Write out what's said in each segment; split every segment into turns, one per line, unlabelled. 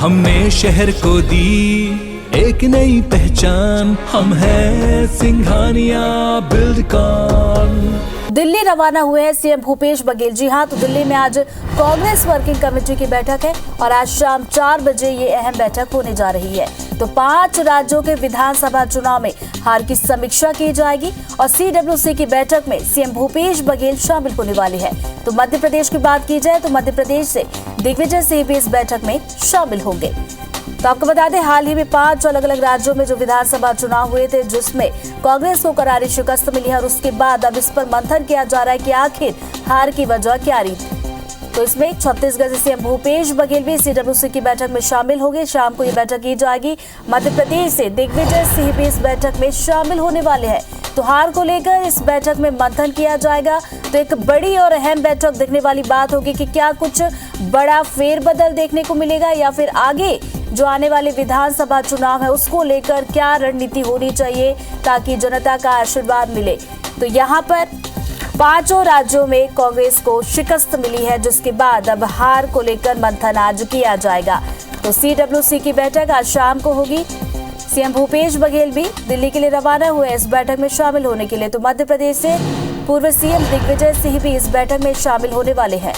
हमने शहर को दी एक नई पहचान, हम हैं सिंघानिया बिल्डकॉन।
दिल्ली रवाना हुए हैं सीएम भूपेश बघेल। जी हां, तो दिल्ली में आज कांग्रेस वर्किंग कमेटी की बैठक है और आज शाम 4 बजे ये अहम बैठक होने जा रही है। तो 5 राज्यों के विधानसभा चुनाव में हार की समीक्षा की जाएगी और सीडब्ल्यूसी की बैठक में सीएम भूपेश बघेल शामिल होने वाले हैं। तो मध्य प्रदेश की बात की जाए तो मध्य प्रदेश से दिग्विजय सिंह भी इस बैठक में शामिल होंगे। तो आपको बता दें, हाल ही में 5 अलग अलग राज्यों में जो विधानसभा चुनाव हुए थे, जिसमें कांग्रेस को करारी शिकस्त मिली है और उसके बाद अब इस पर मंथन किया जा रहा है कि आखिर हार की वजह क्या रही थी। तो इसमें छत्तीसगढ़ से सीएम भूपेश बघेल भी सीडब्ल्यूसी की बैठक में शामिल होंगे। शाम को ये बैठक की जाएगी। मध्य प्रदेश से दिग्विजय सिंह भी इस बैठक में शामिल होने वाले हैं। तो हार को लेकर इस बैठक में मंथन किया जाएगा। तो एक बड़ी और अहम बैठक देखने वाली बात होगी कि क्या कुछ बड़ा फेरबदल देखने को मिलेगा या फिर आगे जो आने वाले विधानसभा चुनाव है उसको लेकर क्या रणनीति होनी चाहिए ताकि जनता का आशीर्वाद मिले। तो यहाँ पर 5 राज्यों में कांग्रेस को शिकस्त मिली है, जिसके बाद अब हार को लेकर मंथन आज किया जाएगा। तो सीडब्ल्यूसी की बैठक आज शाम को होगी। सीएम भूपेश बघेल भी दिल्ली के लिए रवाना हुए इस बैठक में शामिल होने के लिए। तो मध्य प्रदेश से पूर्व सीएम दिग्विजय सिंह भी इस बैठक में शामिल होने वाले हैं।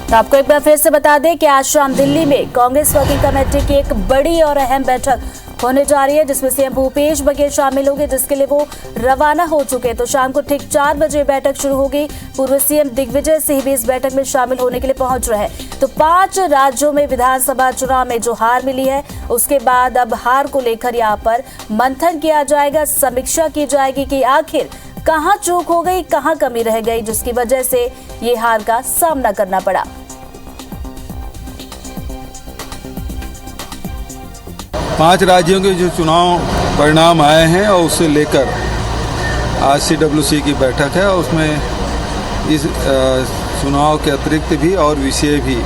तो आपको एक बार फिर से बता दें कि आज शाम दिल्ली में कांग्रेस वर्किंग कमेटी की एक बड़ी और अहम बैठक होने जा रही है, जिसमें सीएम भूपेश बघेल शामिल होंगे, जिसके लिए वो रवाना हो चुके हैं। तो शाम को ठीक 4 बजे बैठक शुरू होगी। पूर्व सीएम दिग्विजय सिंह भी इस बैठक में शामिल होने के लिए पहुंच रहे हैं। तो 5 राज्यों में विधानसभा चुनाव में जो हार मिली है, उसके बाद अब हार को लेकर यहाँ पर मंथन किया जाएगा, समीक्षा की जाएगी कि आखिर कहाँ चूक हो गई, कहाँ कमी रह गई, जिसकी वजह से ये हार का सामना करना पड़ा।
पांच राज्यों के जो चुनाव परिणाम आए हैं और उससे लेकर आज सीडब्ल्यूसी की बैठक है और उसमें इस चुनाव के अतिरिक्त भी और विषय भी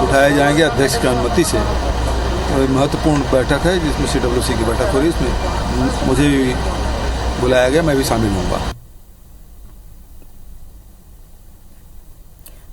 उठाए जाएंगे अध्यक्ष की अनुमति से। तो महत्वपूर्ण बैठक है जिसमें सीडब्ल्यूसी की बैठक हो रही है, इसमें मुझे भी बुलाया गया, मैं भी शामिल होऊंगा।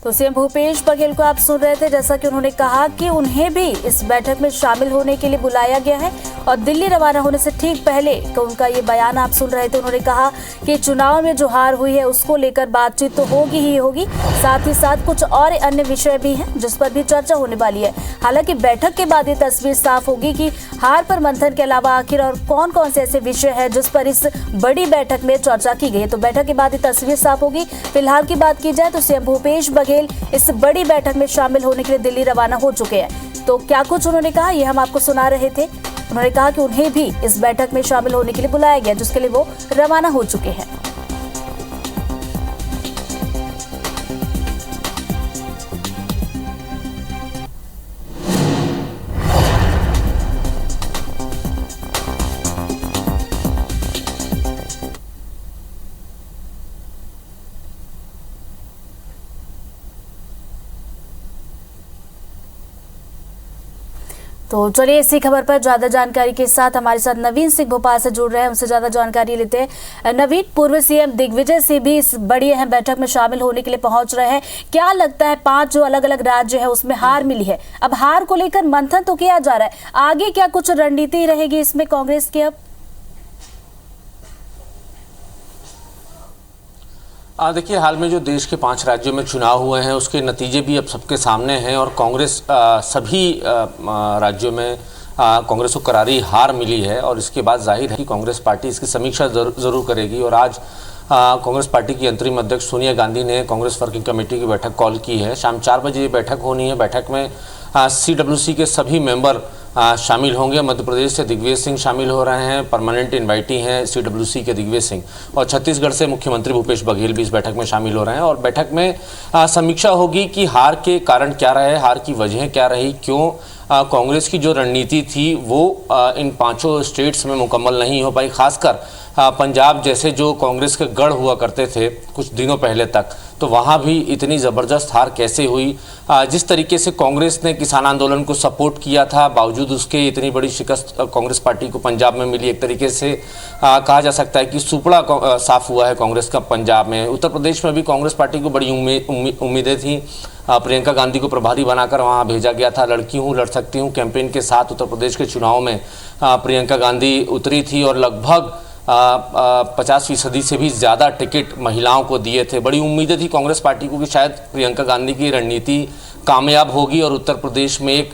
तो सीएम भूपेश बघेल को आप सुन रहे थे, जैसा कि उन्होंने कहा कि उन्हें भी इस बैठक में शामिल होने के लिए बुलाया गया है और दिल्ली रवाना होने से ठीक पहले तो उनका ये बयान आप सुन रहे थे। उन्होंने कहा कि चुनाव में जो हार हुई है उसको लेकर बातचीत तो होगी ही होगी, साथ ही साथ कुछ और अन्य विषय भी हैं जिस पर भी चर्चा होने वाली है। हालांकि बैठक के बाद ये तस्वीर साफ होगी कि हार पर मंथन के अलावा आखिर और कौन कौन से ऐसे विषय है जिस पर इस बड़ी बैठक में चर्चा की गई है। तो बैठक के बाद ये तस्वीर साफ होगी। फिलहाल की बात की जाए तो सीएम भूपेश बघेल इस बड़ी बैठक में शामिल होने के लिए दिल्ली रवाना हो चुके हैं। तो क्या कुछ उन्होंने कहा, ये हम आपको सुना रहे थे। उन्होंने कहा कि उन्हें भी इस बैठक में शामिल होने के लिए बुलाया गया, जिसके लिए वो रवाना हो चुके हैं। तो चलिए इसी खबर पर ज्यादा जानकारी के साथ हमारे साथ नवीन सिंह भोपाल से जुड़ रहे हैं, उनसे ज्यादा जानकारी लेते हैं। नवीन, पूर्व सीएम दिग्विजय सिंह भी इस बड़ी अहम बैठक में शामिल होने के लिए पहुंच रहे हैं। क्या लगता है, 5 जो अलग अलग राज्य है उसमें हार मिली है, अब हार को लेकर मंथन तो किया जा रहा है, आगे क्या कुछ रणनीति रहेगी इसमें कांग्रेस की? अब
देखिए, हाल में जो देश के 5 राज्यों में चुनाव हुए हैं उसके नतीजे भी अब सबके सामने हैं और कांग्रेस सभी राज्यों में कांग्रेस को करारी हार मिली है और इसके बाद जाहिर है कि कांग्रेस पार्टी इसकी समीक्षा जरूर करेगी। और आज कांग्रेस पार्टी की अंतरिम अध्यक्ष सोनिया गांधी ने कांग्रेस वर्किंग कमेटी की बैठक कॉल की है। शाम 4 बजे ये बैठक होनी है। बैठक में सीडब्ल्यूसी के सभी मेंबर शामिल होंगे। मध्य प्रदेश से दिग्विजय सिंह शामिल हो रहे हैं, परमानेंट इन्वाइटी हैं सीडब्ल्यूसी के दिग्विजय सिंह, और छत्तीसगढ़ से मुख्यमंत्री भूपेश बघेल भी इस बैठक में शामिल हो रहे हैं। और बैठक में समीक्षा होगी कि हार के कारण क्या रहे, हार की वजह क्या रही, क्यों कांग्रेस की जो रणनीति थी वो इन पांचों स्टेट्स में मुकम्मल नहीं हो पाई। खासकर पंजाब जैसे जो कांग्रेस के गढ़ हुआ करते थे कुछ दिनों पहले तक, तो वहाँ भी इतनी ज़बरदस्त हार कैसे हुई। जिस तरीके से कांग्रेस ने किसान आंदोलन को सपोर्ट किया था, बावजूद उसके इतनी बड़ी शिकस्त कांग्रेस पार्टी को पंजाब में मिली। एक तरीके से कहा जा सकता है कि सुपड़ा साफ हुआ है कांग्रेस का पंजाब में। उत्तर प्रदेश में भी कांग्रेस पार्टी को बड़ी उम्मीदें थी। प्रियंका गांधी को प्रभारी बनाकर वहाँ भेजा गया था। लड़की हूँ लड़ सकती हूँ कैंपेन के साथ उत्तर प्रदेश के चुनाव में प्रियंका गांधी उतरी थी और लगभग 50% से भी ज़्यादा टिकट महिलाओं को दिए थे। बड़ी उम्मीदें थी कांग्रेस पार्टी को कि शायद प्रियंका गांधी की रणनीति कामयाब होगी और उत्तर प्रदेश में एक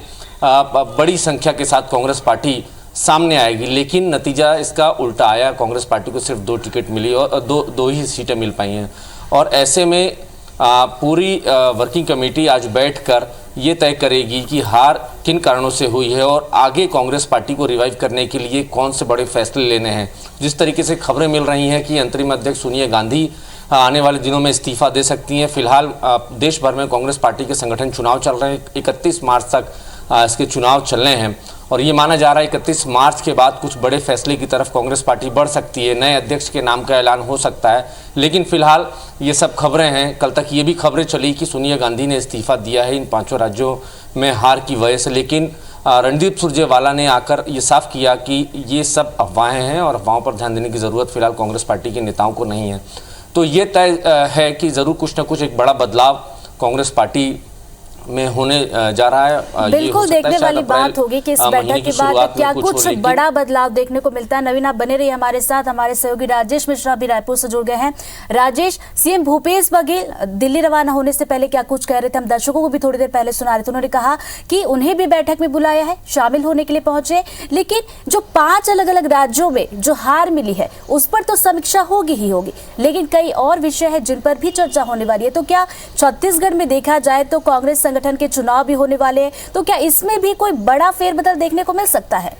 बड़ी संख्या के साथ कांग्रेस पार्टी सामने आएगी, लेकिन नतीजा इसका उल्टा आया। कांग्रेस पार्टी को सिर्फ 2 टिकट मिली और दो ही सीटें मिल पाई हैं। और ऐसे में पूरी वर्किंग कमेटी आज बैठकर ये तय करेगी कि हार किन कारणों से हुई है और आगे कांग्रेस पार्टी को रिवाइव करने के लिए कौन से बड़े फैसले लेने हैं। जिस तरीके से खबरें मिल रही हैं कि अंतरिम अध्यक्ष सोनिया गांधी आने वाले दिनों में इस्तीफा दे सकती हैं। फिलहाल देश भर में कांग्रेस पार्टी के संगठन चुनाव चल रहे हैं। 31 मार्च तक इसके चुनाव चलने हैं और ये माना जा रहा है 31 मार्च के बाद कुछ बड़े फैसले की तरफ कांग्रेस पार्टी बढ़ सकती है। नए अध्यक्ष के नाम का ऐलान हो सकता है, लेकिन फिलहाल ये सब खबरें हैं। कल तक ये भी खबरें चली कि सोनिया गांधी ने इस्तीफा दिया है इन 5 राज्यों में हार की वजह से, लेकिन रणदीप सुरजेवाला ने आकर ये साफ किया कि ये सब अफवाहें हैं और अफवाहों पर ध्यान देने की ज़रूरत फिलहाल कांग्रेस पार्टी के नेताओं को नहीं है। तो ये तय है कि ज़रूर कुछ ना कुछ एक बड़ा बदलाव कांग्रेस पार्टी में होने जा रहा है।
बिल्कुल देखने वाली बात होगी कि इस बैठक के बाद क्या कुछ बड़ा बदलाव देखने को मिलता है। नवीन, आप बने रहिए हमारे साथ। हमारे सहयोगी राजेश मिश्रा भी रायपुर से जुड़ गए हैं। राजेश, सीएम भूपेश बघेल दिल्ली रवाना होने से पहले क्या कुछ कह रहे थे? हम दर्शकों को भी थोड़ी देर पहले सुना रहे थे। उन्होंने कहा कि उन्हें भी बैठक में बुलाया है, शामिल होने के लिए पहुंचे, लेकिन जो 5 अलग अलग राज्यों में जो हार मिली है उस पर तो समीक्षा होगी ही होगी, लेकिन कई और विषय है जिन पर भी चर्चा होने वाली है। तो क्या छत्तीसगढ़ में देखा जाए तो कांग्रेस संगठन के चुनाव भी होने वाले हैं, तो क्या इसमें भी कोई बड़ा फेरबदल देखने को मिल सकता है?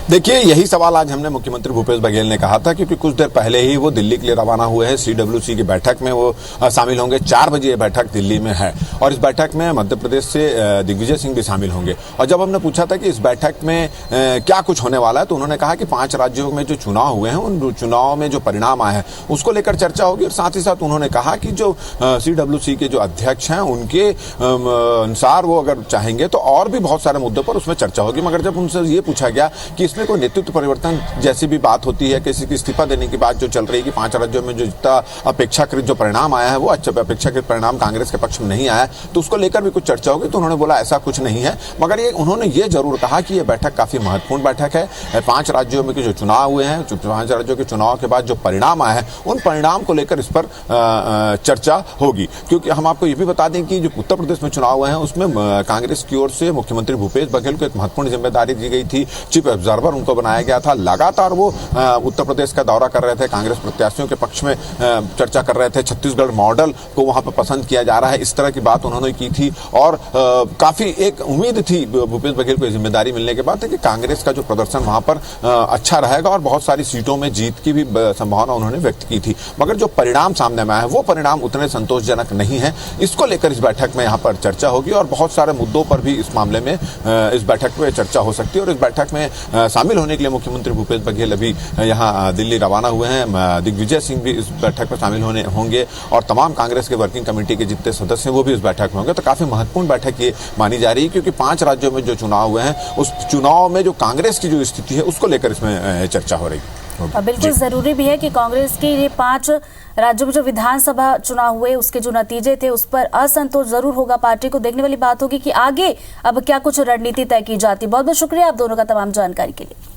देखिए, यही सवाल आज हमने मुख्यमंत्री भूपेश बघेल ने कहा था, क्योंकि कुछ देर पहले ही वो दिल्ली के लिए रवाना हुए हैं। CWC की बैठक में वो शामिल होंगे। 4 बजे ये बैठक दिल्ली में है और इस बैठक में मध्य प्रदेश से दिग्विजय सिंह भी शामिल होंगे। और जब हमने पूछा था कि इस बैठक में क्या कुछ होने वाला है, तो उन्होंने कहा कि 5 राज्यों में जो चुनाव हुए हैं उन चुनाव में जो परिणाम आए हैं उसको लेकर चर्चा होगी। और साथ ही साथ उन्होंने कहा कि जो CWC के जो अध्यक्ष हैं उनके अनुसार वो अगर चाहेंगे तो और भी बहुत सारे मुद्दों पर उसमें चर्चा होगी। मगर जब उनसे ये पूछा गया कि इसमें कोई नेतृत्व परिवर्तन जैसी भी बात होती है, किसी की इस्तीफा देने की बात जो चल रही है कि 5 राज्यों में जो जितना अपेक्षाकृत जो परिणाम आया है वो अच्छा अपेक्षाकृत परिणाम कांग्रेस के पक्ष में नहीं आया, तो उसको लेकर भी कुछ चर्चा होगी। तो उन्होंने बोला ऐसा कुछ नहीं है, मगर ये उन्होंने ये जरूर कहा कि ये बैठक काफी महत्वपूर्ण बैठक है। 5 राज्यों में जो चुनाव हुए हैं, 5 राज्यों के चुनाव के बाद जो परिणाम आए हैं उन परिणाम को लेकर इस पर चर्चा होगी। क्योंकि हम आपको ये भी बता दें कि जो उत्तर प्रदेश में चुनाव हुए हैं उसमें कांग्रेस की ओर से मुख्यमंत्री भूपेश बघेल को एक महत्वपूर्ण जिम्मेदारी दी गई थी। चीफ ऑब्जर्वर उनको बनाया गया था। लगातार वो उत्तर प्रदेश का दौरा कर रहे थे, कांग्रेस प्रत्याशियों के पक्ष में चर्चा कर रहे थे। छत्तीसगढ़ मॉडल को वहां पर पसंद किया जा रहा है, इस तरह की बात उन्होंने की थी। और काफी एक उम्मीद थी भूपेश बघेल को जिम्मेदारी मिलने के बाद कि कांग्रेस का जो प्रदर्शन वहां पर अच्छा रहेगा और बहुत सारी सीटों में जीत की भी संभावना उन्होंने व्यक्त की थी। मगर जो परिणाम सामने में आए हैं वो परिणाम उतने संतोषजनक नहीं है। इसको लेकर इस बैठक में यहाँ पर चर्चा होगी और बहुत सारे मुद्दों पर भी इस मामले में इस बैठक में चर्चा हो सकती है। और इस बैठक में शामिल होने के लिए मुख्यमंत्री भूपेश बघेल अभी यहाँ दिल्ली रवाना हुए हैं। दिग्विजय सिंह भी इस बैठक में शामिल होंगे और तमाम कांग्रेस के वर्किंग कमेटी के जितने सदस्य हैं वो भी इस बैठक में होंगे। तो काफी महत्वपूर्ण बैठक ये मानी जा रही है, क्योंकि 5 राज्यों में जो चुनाव हुए हैं उस चुनाव में जो कांग्रेस की जो स्थिति है उसको लेकर इसमें चर्चा हो रही है।
और बिल्कुल जरूरी भी है कि कांग्रेस की ये 5 राज्यों में जो विधानसभा चुनाव हुए उसके जो नतीजे थे उस पर असंतोष जरूर होगा पार्टी को। देखने वाली बात होगी कि आगे अब क्या कुछ रणनीति तय की जाती है। बहुत बहुत शुक्रिया आप दोनों का तमाम जानकारी के लिए।